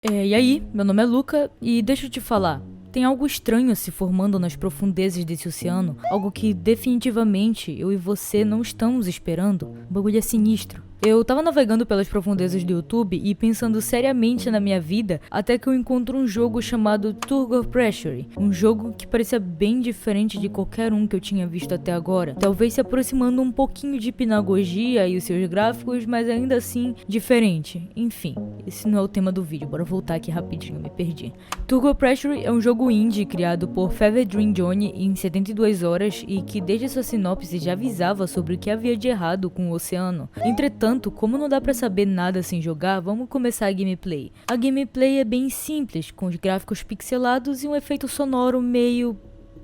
E aí, meu nome é Luca e deixa eu te falar. Tem algo estranho se formando nas profundezas desse oceano, algo que definitivamente eu e você não estamos esperando. O bagulho é sinistro. Eu tava navegando pelas profundezas do YouTube e pensando seriamente na minha vida, até que eu encontro um jogo chamado Turbo Pressure, um jogo que parecia bem diferente de qualquer um que eu tinha visto até agora, talvez se aproximando um pouquinho de Pinagogia e os seus gráficos, mas ainda assim diferente. Enfim, esse não é o tema do vídeo, bora voltar aqui rapidinho, me perdi. Turbo Pressure é um jogo indie criado por Fever Dream Johnny em 72 horas e que desde sua sinopse já avisava sobre o que havia de errado com o oceano. Entretanto, como não dá pra saber nada sem jogar, vamos começar a gameplay. A gameplay é bem simples, com os gráficos pixelados e um efeito sonoro meio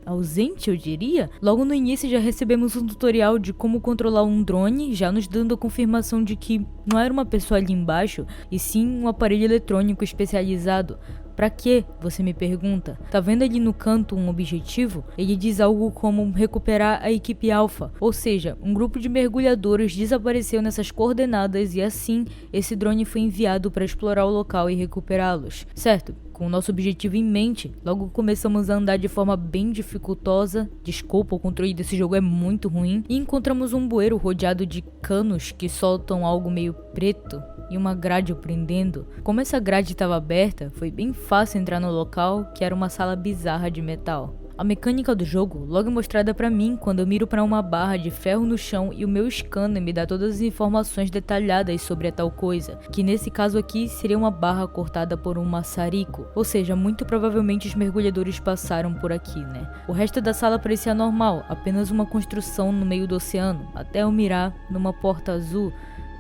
ausente, eu diria. Logo no início já recebemos um tutorial de como controlar um drone, já nos dando a confirmação de que não era uma pessoa ali embaixo, e sim um aparelho eletrônico especializado. Pra quê? Você me pergunta. Tá vendo ali no canto um objetivo? Ele diz algo como recuperar a equipe Alpha, ou seja, um grupo de mergulhadores desapareceu nessas coordenadas e assim esse drone foi enviado para explorar o local e recuperá-los, certo? Com o nosso objetivo em mente, logo começamos a andar de forma bem dificultosa. Desculpa, o controle desse jogo é muito ruim. E encontramos um bueiro rodeado de canos que soltam algo meio preto e uma grade o prendendo. Como essa grade estava aberta, foi bem fácil entrar no local, que era uma sala bizarra de metal. A mecânica do jogo logo é mostrada pra mim quando eu miro para uma barra de ferro no chão e o meu scanner me dá todas as informações detalhadas sobre a tal coisa, que nesse caso aqui seria uma barra cortada por um maçarico, ou seja, muito provavelmente os mergulhadores passaram por aqui, né? O resto da sala parecia normal, apenas uma construção no meio do oceano, até eu mirar numa porta azul.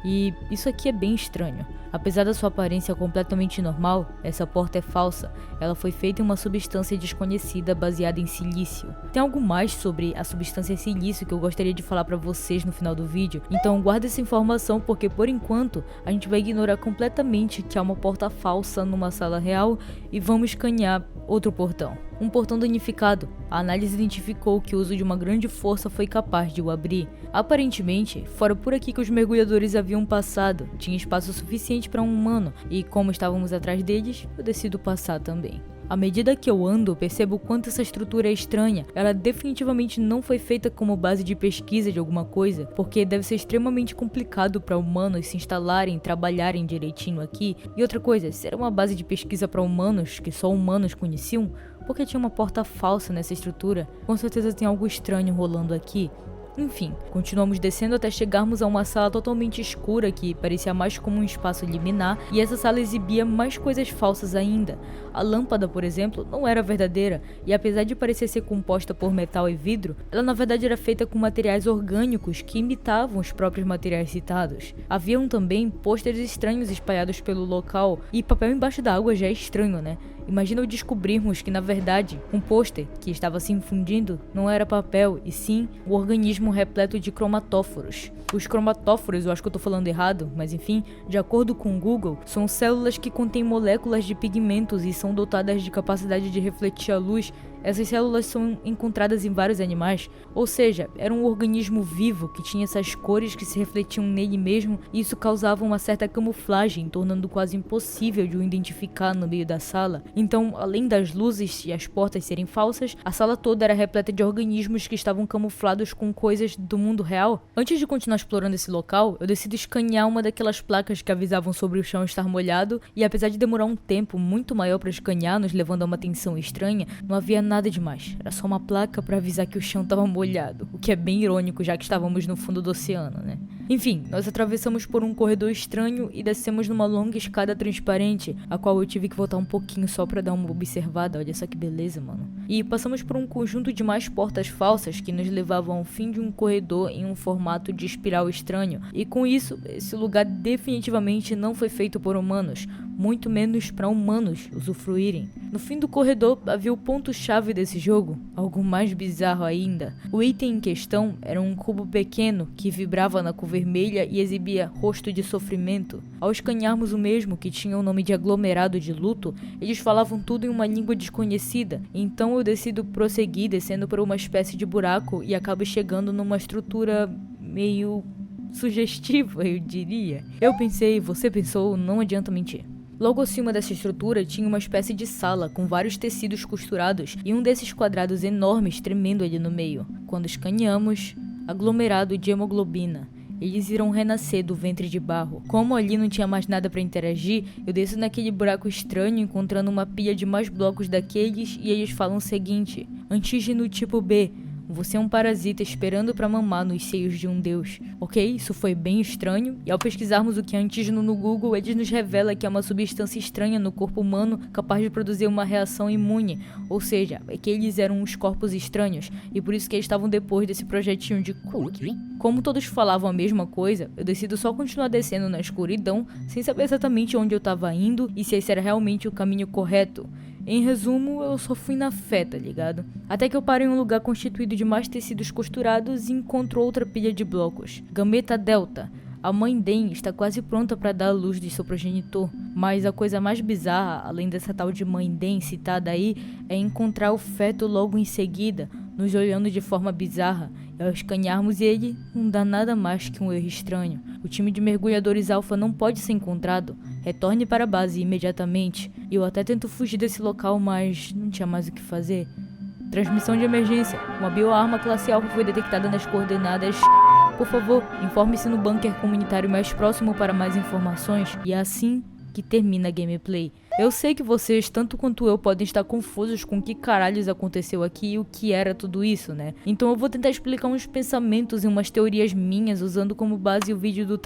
E isso aqui é bem estranho. Apesar da sua aparência completamente normal, essa porta é falsa. Ela foi feita em uma substância desconhecida baseada em silício. Tem algo mais sobre a substância silício que eu gostaria de falar pra vocês no final do vídeo, então guarda essa informação porque por enquanto a gente vai ignorar completamente que há uma porta falsa numa sala real e vamos escanear outro portão. Um portão danificado. A análise identificou que o uso de uma grande força foi capaz de o abrir. Aparentemente, fora por aqui que os mergulhadores haviam passado, tinha espaço suficiente para um humano, e como estávamos atrás deles, eu decido passar também. À medida que eu ando, percebo o quanto essa estrutura é estranha. Ela definitivamente não foi feita como base de pesquisa de alguma coisa, porque deve ser extremamente complicado para humanos se instalarem e trabalharem direitinho aqui. E outra coisa, se era uma base de pesquisa para humanos que só humanos conheciam, porque tinha uma porta falsa nessa estrutura? Com certeza tem algo estranho rolando aqui. Enfim, continuamos descendo até chegarmos a uma sala totalmente escura que parecia mais como um espaço liminar, e essa sala exibia mais coisas falsas ainda. A lâmpada, por exemplo, não era verdadeira, e apesar de parecer ser composta por metal e vidro, ela na verdade era feita com materiais orgânicos que imitavam os próprios materiais citados. Haviam também pôsteres estranhos espalhados pelo local, e papel embaixo da água já é estranho, né? Imagina ao descobrirmos que, na verdade, um pôster que estava se infundindo não era papel, e sim um organismo repleto de cromatóforos. Os cromatóforos, eu acho que eu tô falando errado, mas enfim, de acordo com o Google, são células que contêm moléculas de pigmentos e são dotadas de capacidade de refletir a luz. Essas células são encontradas em vários animais, ou seja, era um organismo vivo que tinha essas cores que se refletiam nele mesmo, e isso causava uma certa camuflagem, tornando quase impossível de o identificar no meio da sala. Então, além das luzes e as portas serem falsas, a sala toda era repleta de organismos que estavam camuflados com coisas do mundo real. Antes de continuar explorando esse local, eu decido escanear uma daquelas placas que avisavam sobre o chão estar molhado, e apesar de demorar um tempo muito maior para escanear, nos levando a uma tensão estranha, não havia nada demais. Era só uma placa para avisar que o chão estava molhado, o que é bem irônico já que estávamos no fundo do oceano, né? Enfim, nós atravessamos por um corredor estranho e descemos numa longa escada transparente, a qual eu tive que voltar um pouquinho só pra dar uma observada, olha só que beleza, mano. E passamos por um conjunto de mais portas falsas que nos levavam ao fim de um corredor em um formato de espiral estranho, e com isso, esse lugar definitivamente não foi feito por humanos, muito menos para humanos usufruírem. No fim do corredor havia o ponto-chave desse jogo, algo mais bizarro ainda. O item em questão era um cubo pequeno que vibrava na cor vermelha e exibia rosto de sofrimento. Ao escanearmos o mesmo, que tinha o nome de aglomerado de luto, eles falavam tudo em uma língua desconhecida, então eu decido prosseguir descendo por uma espécie de buraco e acabo chegando numa estrutura meio sugestiva, eu diria. Eu pensei, você pensou, não adianta mentir. Logo acima dessa estrutura tinha uma espécie de sala com vários tecidos costurados e um desses quadrados enormes tremendo ali no meio. Quando escaneamos, aglomerado de hemoglobina. Eles irão renascer do ventre de barro. Como ali não tinha mais nada para interagir, eu desço naquele buraco estranho encontrando uma pilha de mais blocos daqueles e eles falam o seguinte: antígeno tipo B. Você é um parasita esperando para mamar nos seios de um deus. Ok, isso foi bem estranho, e ao pesquisarmos o que é antígeno no Google, eles nos revela que é uma substância estranha no corpo humano capaz de produzir uma reação imune, ou seja, é que eles eram uns corpos estranhos, e por isso que eles estavam depois desse projetinho de cookie. Como todos falavam a mesma coisa, eu decido só continuar descendo na escuridão, sem saber exatamente onde eu estava indo e se esse era realmente o caminho correto. Em resumo, eu só fui na fé, tá ligado? Até que eu paro em um lugar constituído de mais tecidos costurados e encontro outra pilha de blocos. Gameta Delta. A mãe Den está quase pronta para dar à luz de seu progenitor. Mas a coisa mais bizarra, além dessa tal de mãe Den citada aí, é encontrar o feto logo em seguida, nos olhando de forma bizarra. E ao escanearmos ele, não dá nada mais que um erro estranho. O time de mergulhadores alfa não pode ser encontrado. Retorne para a base imediatamente. Eu até tento fugir desse local, mas não tinha mais o que fazer. Transmissão de emergência. Uma bioarma classe alfa foi detectada nas coordenadas. Por favor, informe-se no bunker comunitário mais próximo para mais informações. E é assim que termina a gameplay. Eu sei que vocês, tanto quanto eu, podem estar confusos com o que caralhos aconteceu aqui e o que era tudo isso, né? Então eu vou tentar explicar uns pensamentos e umas teorias minhas usando como base o vídeo do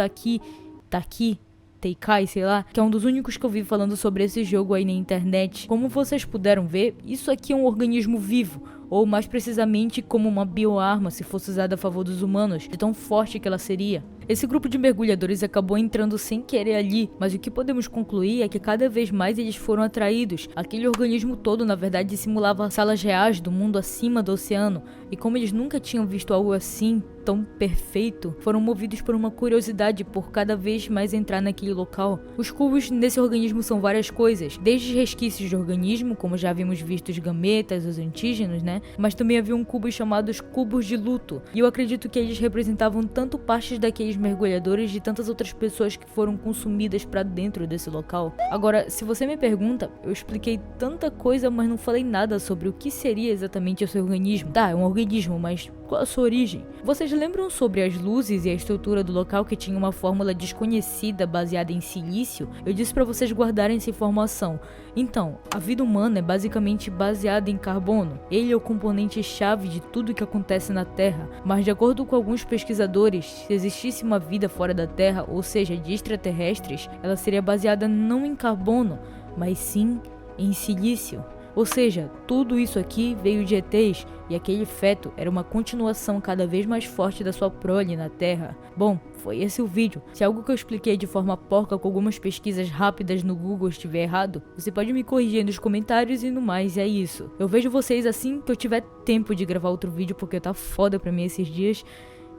Teikai, sei lá, que é um dos únicos que eu vi falando sobre esse jogo aí na internet. Como vocês puderam ver, isso aqui é um organismo vivo, ou mais precisamente como uma bioarma se fosse usada a favor dos humanos, de tão forte que ela seria. Esse grupo de mergulhadores acabou entrando sem querer ali, mas o que podemos concluir é que cada vez mais eles foram atraídos. Aquele organismo todo na verdade simulava salas reais do mundo acima do oceano, e como eles nunca tinham visto algo assim, tão perfeito, foram movidos por uma curiosidade por cada vez mais entrar naquele local. Os cubos nesse organismo são várias coisas, desde resquícios de organismo, como já havíamos visto os gametas, os antígenos, né? Mas também havia cubos chamados cubos de luto, e eu acredito que eles representavam tanto partes daqueles mergulhadores de tantas outras pessoas que foram consumidas pra dentro desse local. Agora, se você me pergunta, eu expliquei tanta coisa, mas não falei nada sobre o que seria exatamente esse organismo. Tá, é um organismo, mas qual a sua origem? Vocês lembram sobre as luzes e a estrutura do local que tinha uma fórmula desconhecida baseada em silício? Eu disse pra vocês guardarem essa informação. Então, a vida humana é basicamente baseada em carbono. Ele é o componente-chave de tudo que acontece na Terra, mas de acordo com alguns pesquisadores, se existisse uma vida fora da Terra, ou seja, de extraterrestres, ela seria baseada não em carbono, mas sim em silício. Ou seja, tudo isso aqui veio de ETs, e aquele feto era uma continuação cada vez mais forte da sua prole na Terra. Bom, foi esse o vídeo. Se algo que eu expliquei de forma porca com algumas pesquisas rápidas no Google estiver errado, você pode me corrigir nos comentários e no mais, é isso. Eu vejo vocês assim que eu tiver tempo de gravar outro vídeo, porque tá foda pra mim esses dias.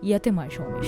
E até mais, homens.